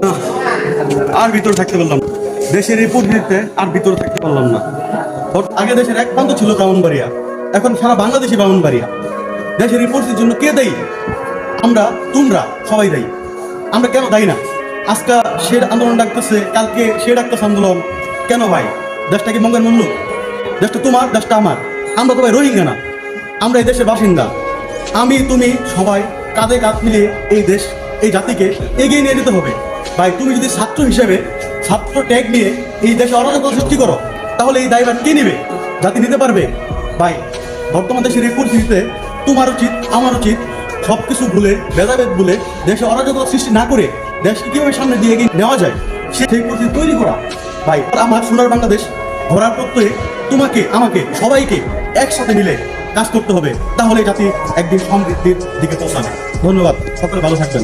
না, আর ভিতরে থাকতে পারলাম না। দেশের এই পরিস্থিতিতে আর ভিতরে থাকতে পারলাম না। আগে দেশের এক প্রান্ত ছিল ব্রাহ্মণবাড়িয়া, এখন সারা বাংলাদেশি ব্রাহ্মণবাড়িয়া। দেশের এই পরিস্থিতির জন্য কে দায়ী? আমরা, তোমরা সবাই দায়ী। আমরা কেন দায়ী না? আজকে সে আন্দোলন ডাকতেছে, কালকে সে ডাকতেছে আন্দোলন। কেন ভাই? দেশটা কি মঙ্গল মূল্য? দেশটা তোমার, দেশটা আমার। আমরা তো ভাই রোহিঙ্গা না, আমরা এই দেশের বাসিন্দা। আমি, তুমি সবাই কাঁধে কাঁধ মিলিয়ে এই দেশ, এই জাতিকে এগিয়ে নিয়ে যেতে হবে। ভাই, তুমি যদি ছাত্র হিসেবে ছাত্র ট্যাগ নিয়ে এই দেশে অরাজকতা সৃষ্টি করো, তাহলে এই দায়ভার কে নেবে? জাতি নিতে পারবে? ভাই, বর্তমান দেশের এই পরিস্থিতিতে তোমার উচিত, আমার উচিত সবকিছু ভুলে, ভেদাভেদ ভুলে দেশে অরাজকতা সৃষ্টি না করে দেশকে কিভাবে সামনে দিয়ে এগিয়ে নেওয়া যায় সেই পরিস্থিতি তৈরি করা। ভাই, আমার সোনার বাংলাদেশ ধরার প্রত্যয়ে তোমাকে, আমাকে, সবাইকে একসাথে মিলে কাজ করতে হবে। তাহলে জাতি একদিন সমৃদ্ধির দিকে পৌঁছাবে। ধন্যবাদ, সকলে ভালো থাকবেন।